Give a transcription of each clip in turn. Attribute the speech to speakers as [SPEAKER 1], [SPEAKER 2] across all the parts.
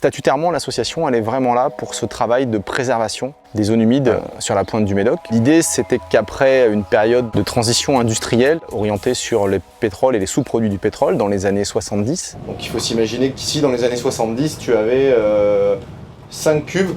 [SPEAKER 1] Statutairement, l'association elle est vraiment là pour ce travail de préservation des zones humides sur la pointe du Médoc. L'idée c'était qu'après une période de transition industrielle orientée sur le pétrole et les sous-produits du pétrole dans les années 70. Donc il faut s'imaginer qu'ici dans les années 70 tu avais 5 cuves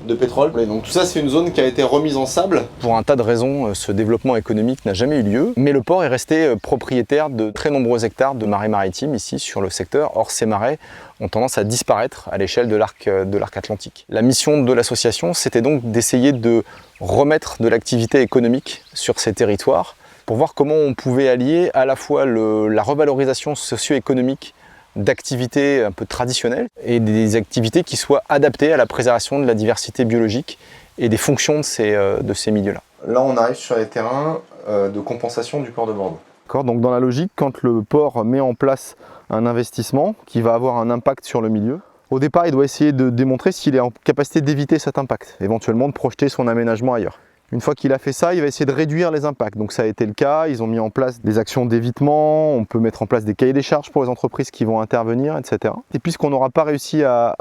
[SPEAKER 1] de pétrole. Et donc tout ça c'est une zone qui a été remise en sable. Pour un tas de raisons, ce développement économique n'a jamais eu lieu, mais le port est resté propriétaire de très nombreux hectares de marais maritimes ici sur le secteur. Or ces marais ont tendance à disparaître à l'échelle de l'arc atlantique. La mission de l'association c'était donc d'essayer de remettre de l'activité économique sur ces territoires pour voir comment on pouvait allier à la fois la revalorisation socio-économique d'activités un peu traditionnelles et des activités qui soient adaptées à la préservation de la diversité biologique et des fonctions de ces milieux-là. Là, on arrive sur les terrains de compensation du port de Bordeaux. Donc dans la logique, quand le port met en place un investissement qui va avoir un impact sur le milieu, au départ, il doit essayer de démontrer s'il est en capacité d'éviter cet impact, éventuellement de projeter son aménagement ailleurs. Une fois qu'il a fait ça, il va essayer de réduire les impacts. Donc ça a été le cas, ils ont mis en place des actions d'évitement, on peut mettre en place des cahiers des charges pour les entreprises qui vont intervenir, etc. Et puisqu'on n'aura pas réussi à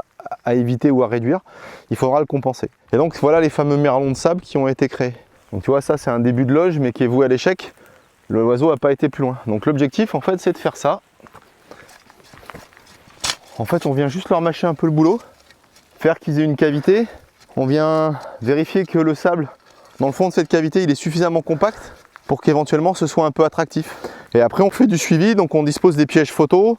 [SPEAKER 1] éviter ou à réduire, il faudra le compenser. Et donc voilà les fameux merlons de sable qui ont été créés. Donc tu vois, ça c'est un début de loge, mais qui est voué à l'échec. L'oiseau n'a pas été plus loin. Donc l'objectif en fait c'est de faire ça. En fait on vient juste leur mâcher un peu le boulot, faire qu'ils aient une cavité. On vient vérifier que le sable dans le fond de cette cavité, il est suffisamment compact pour qu'éventuellement ce soit un peu attractif. Et après on fait du suivi, donc on dispose des pièges photos,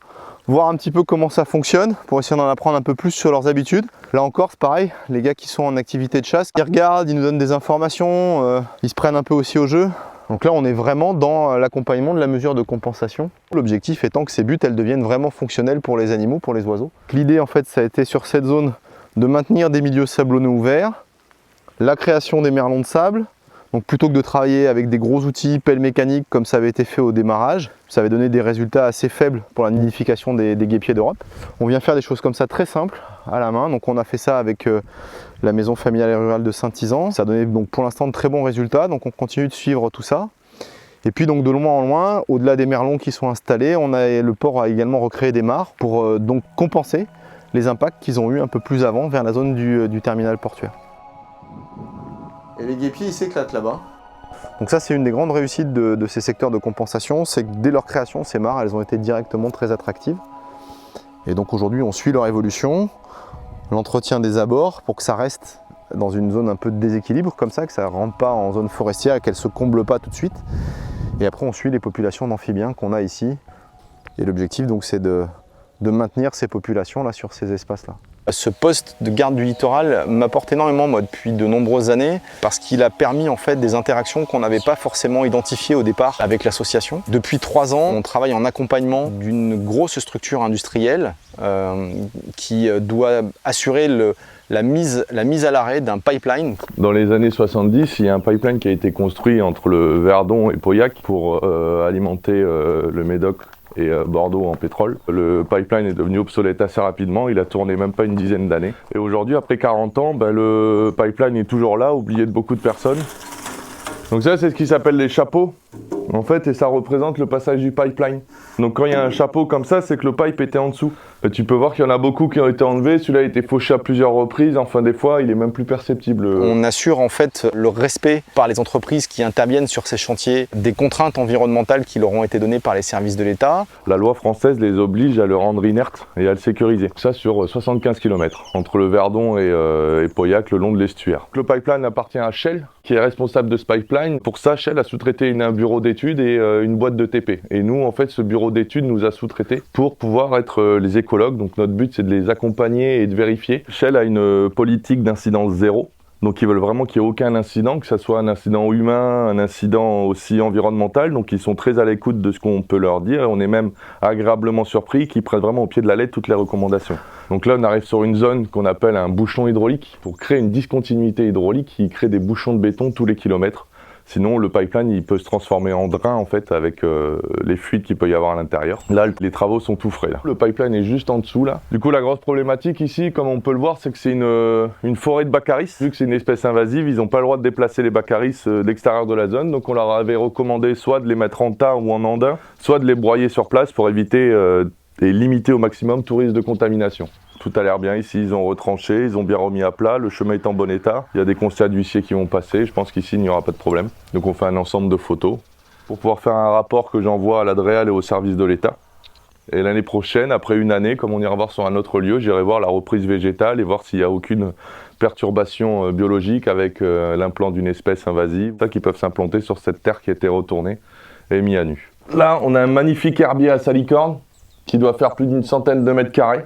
[SPEAKER 1] voir un petit peu comment ça fonctionne pour essayer d'en apprendre un peu plus sur leurs habitudes. Là encore c'est pareil, les gars qui sont en activité de chasse, ils regardent, ils nous donnent des informations, ils se prennent un peu aussi au jeu. Donc là on est vraiment dans l'accompagnement de la mesure de compensation. L'objectif étant que ces buttes elles deviennent vraiment fonctionnelles pour les animaux, pour les oiseaux. L'idée en fait ça a été sur cette zone de maintenir des milieux sablonneux ouverts, la création des merlons de sable. Donc plutôt que de travailler avec des gros outils, pelles mécaniques comme ça avait été fait au démarrage, ça avait donné des résultats assez faibles pour la nidification des guêpiers d'Europe. On vient faire des choses comme ça très simples à la main. Donc on a fait ça avec la maison familiale et rurale de Saint-Isan. Ça a donné donc pour l'instant de très bons résultats, donc on continue de suivre tout ça. Et puis donc de loin en loin, au-delà des merlons qui sont installés, le port a également recréé des mares pour donc compenser les impacts qu'ils ont eu un peu plus avant vers la zone du terminal portuaire. Et les guêpiers ils s'éclatent là-bas. Donc ça c'est une des grandes réussites de ces secteurs de compensation, c'est que dès leur création ces mares elles ont été directement très attractives. Et donc aujourd'hui on suit leur évolution, l'entretien des abords pour que ça reste dans une zone un peu de déséquilibre comme ça, que ça ne rentre pas en zone forestière et qu'elle ne se comble pas tout de suite. Et après on suit les populations d'amphibiens qu'on a ici. Et l'objectif donc c'est de maintenir ces populations là sur ces espaces là. Ce poste de garde du littoral m'apporte énormément moi depuis de nombreuses années parce qu'il a permis en fait des interactions qu'on n'avait pas forcément identifiées au départ avec l'association. Depuis 3 ans, on travaille en accompagnement d'une grosse structure industrielle qui doit assurer la mise à l'arrêt d'un pipeline.
[SPEAKER 2] Dans les années 70, il y a un pipeline qui a été construit entre le Verdon et Pauillac pour alimenter le Médoc et Bordeaux en pétrole. Le pipeline est devenu obsolète assez rapidement, il a tourné même pas une dizaine d'années. Et aujourd'hui, après 40 ans, le pipeline est toujours là, oublié de beaucoup de personnes. Donc ça, c'est ce qui s'appelle les chapeaux, en fait, et ça représente le passage du pipeline. Donc quand il y a un chapeau comme ça, c'est que le pipe était en dessous. Et tu peux voir qu'il y en a beaucoup qui ont été enlevés, celui-là a été fauché à plusieurs reprises, enfin des fois, il est même plus perceptible.
[SPEAKER 1] On assure en fait le respect par les entreprises qui interviennent sur ces chantiers des contraintes environnementales qui leur ont été données par les services de l'État.
[SPEAKER 2] La loi française les oblige à le rendre inerte et à le sécuriser. Ça sur 75 km, entre le Verdon et Pauillac, le long de l'estuaire. Le pipeline appartient à Shell, qui est responsable de ce pipeline. Pour ça, Shell a sous-traité un bureau d'études et une boîte de TP. Et nous, en fait, ce bureau d'études nous a sous-traité pour pouvoir être les écologues. Donc notre but, c'est de les accompagner et de vérifier. Shell a une politique d'incidence zéro. Donc ils veulent vraiment qu'il n'y ait aucun incident, que ce soit un incident humain, un incident aussi environnemental. Donc ils sont très à l'écoute de ce qu'on peut leur dire. Et on est même agréablement surpris qu'ils prennent vraiment au pied de la lettre toutes les recommandations. Donc là, on arrive sur une zone qu'on appelle un bouchon hydraulique. Pour créer une discontinuité hydraulique, qui crée des bouchons de béton tous les kilomètres. Sinon, le pipeline, il peut se transformer en drain, en fait, avec les fuites qu'il peut y avoir à l'intérieur. Là, les travaux sont tout frais, là. Le pipeline est juste en dessous, là. Du coup, la grosse problématique ici, comme on peut le voir, c'est que c'est une forêt de baccaris. Vu que c'est une espèce invasive, ils n'ont pas le droit de déplacer les baccaris de l'extérieur de la zone. Donc, on leur avait recommandé soit de les mettre en tas ou en andin, soit de les broyer sur place pour éviter et limiter au maximum tout risque de contamination. Tout a l'air bien ici, ils ont retranché, ils ont bien remis à plat, le chemin est en bon état. Il y a des constats d'huissiers qui vont passer, je pense qu'ici il n'y aura pas de problème. Donc on fait un ensemble de photos pour pouvoir faire un rapport que j'envoie à l'Adréal et au service de l'État. Et l'année prochaine, après une année, comme on ira voir sur un autre lieu, j'irai voir la reprise végétale et voir s'il n'y a aucune perturbation biologique avec l'implant d'une espèce invasive, qui peuvent s'implanter sur cette terre qui a été retournée et mise à nu. Là, on a un magnifique herbier à salicorne qui doit faire plus d'une centaine de mètres carrés.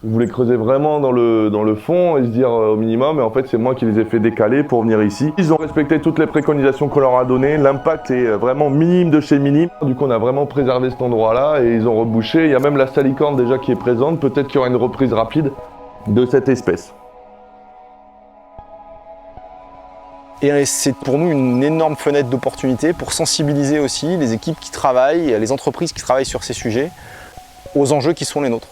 [SPEAKER 2] Je voulais creuser vraiment dans le fond et se dire au minimum, et en fait c'est moi qui les ai fait décaler pour venir ici. Ils ont respecté toutes les préconisations qu'on leur a données, l'impact est vraiment minime de chez minime. Du coup on a vraiment préservé cet endroit-là et ils ont rebouché. Il y a même la salicorne déjà qui est présente, peut-être qu'il y aura une reprise rapide de cette espèce.
[SPEAKER 1] Et c'est pour nous une énorme fenêtre d'opportunité pour sensibiliser aussi les équipes qui travaillent, les entreprises qui travaillent sur ces sujets, aux enjeux qui sont les nôtres.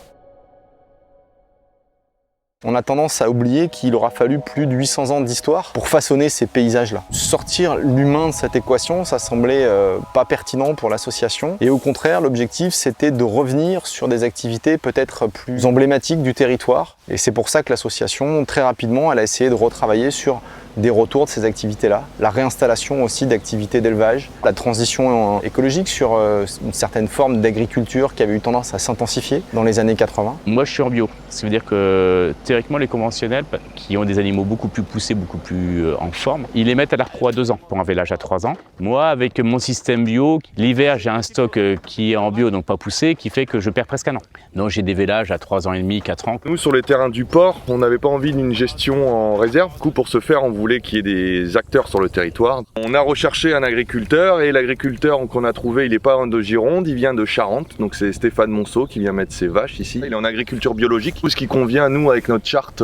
[SPEAKER 1] On a tendance à oublier qu'il aura fallu plus de 800 ans d'histoire pour façonner ces paysages-là. Sortir l'humain de cette équation, ça semblait pas pertinent pour l'association. Et au contraire, l'objectif, c'était de revenir sur des activités peut-être plus emblématiques du territoire. Et c'est pour ça que l'association, très rapidement, elle a essayé de retravailler sur des retours de ces activités-là, la réinstallation aussi d'activités d'élevage, la transition écologique sur une certaine forme d'agriculture qui avait eu tendance à s'intensifier dans les années 80.
[SPEAKER 3] Moi, je suis en bio. Ça veut dire que théoriquement, les conventionnels, qui ont des animaux beaucoup plus poussés, beaucoup plus en forme, ils les mettent à la repro à 2 ans pour un vélage à 3 ans. Moi, avec mon système bio, l'hiver, j'ai un stock qui est en bio, donc pas poussé, qui fait que je perds presque 1 an. Donc j'ai des vélages à 3 ans et demi, 4 ans.
[SPEAKER 2] Nous, sur les terrains du port, on n'avait pas envie d'une gestion en réserve. Du coup, pour ce faire, on voulait qu'il y ait des acteurs sur le territoire. On a recherché un agriculteur et l'agriculteur qu'on a trouvé, il n'est pas de Gironde, il vient de Charente. Donc c'est Stéphane Monceau qui vient mettre ses vaches ici. Il est en agriculture biologique. Tout ce qui convient à nous avec notre charte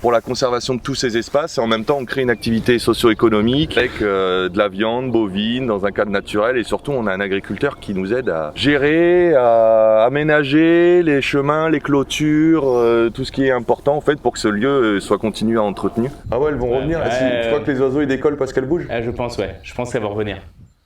[SPEAKER 2] pour la conservation de tous ces espaces. Et en même temps, on crée une activité socio-économique avec de la viande bovine dans un cadre naturel. Et surtout, on a un agriculteur qui nous aide à gérer, à aménager les chemins, les clôtures, tout ce qui est important en fait pour que ce lieu soit continué à entretenu. Ah ouais, elles vont revenir. Tu crois que les oiseaux ils décollent parce qu'elles bougent?
[SPEAKER 3] Je pense, ouais. Je pense qu'elles vont revenir.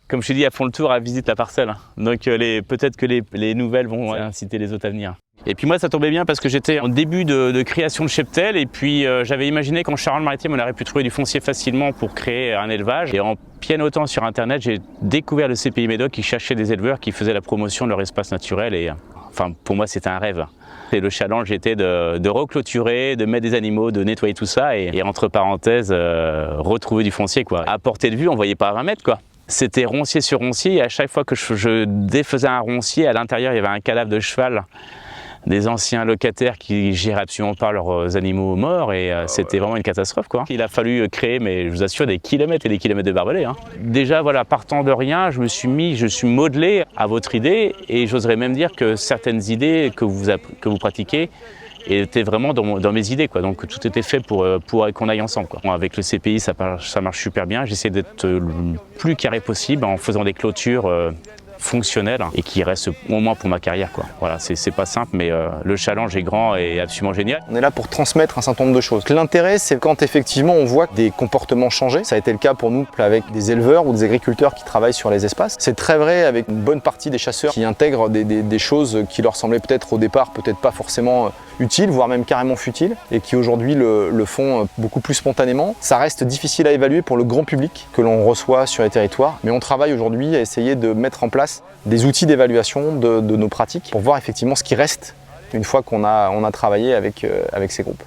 [SPEAKER 3] Comme je te dis, elles font le tour, elles visitent la parcelle. Donc peut-être que les nouvelles vont inciter les autres à venir. Et puis moi, ça tombait bien parce que j'étais en début de création de cheptel et puis j'avais imaginé qu'en Charente-Maritime, on aurait pu trouver du foncier facilement pour créer un élevage. Et en pianotant sur Internet, j'ai découvert le CPI Médoc qui cherchait des éleveurs qui faisaient la promotion de leur espace naturel. Et enfin, pour moi, c'était un rêve. Et le challenge était de reclôturer, de mettre des animaux, de nettoyer tout ça et entre parenthèses, retrouver du foncier, quoi. À portée de vue, on voyait pas à 20 mètres, quoi. C'était roncier sur roncier et à chaque fois que je défaisais un roncier, à l'intérieur, il y avait un cadavre de cheval, des anciens locataires qui géraient absolument pas leurs animaux morts et c'était vraiment une catastrophe, quoi. Il a fallu créer, mais je vous assure, des kilomètres et des kilomètres de barbelés, hein. Déjà, voilà, partant de rien, je suis modelé à votre idée et j'oserais même dire que certaines idées que vous pratiquez étaient vraiment dans mes idées, quoi. Donc tout était fait pour qu'on aille ensemble, quoi. Avec le CPI, ça marche super bien. J'essaie d'être le plus carré possible en faisant des clôtures fonctionnel et qui reste au moins pour ma carrière, quoi. Voilà, c'est pas simple, mais le challenge est grand et absolument génial.
[SPEAKER 1] On est là pour transmettre un certain nombre de choses. L'intérêt, c'est quand effectivement on voit des comportements changer. Ça a été le cas pour nous avec des éleveurs ou des agriculteurs qui travaillent sur les espaces. C'est très vrai avec une bonne partie des chasseurs qui intègrent des choses qui leur semblaient peut-être au départ peut-être pas forcément utiles, voire même carrément futiles, et qui aujourd'hui le font beaucoup plus spontanément. Ça reste difficile à évaluer pour le grand public que l'on reçoit sur les territoires, mais on travaille aujourd'hui à essayer de mettre en place des outils d'évaluation de nos pratiques pour voir effectivement ce qui reste une fois qu'on a travaillé avec ces groupes.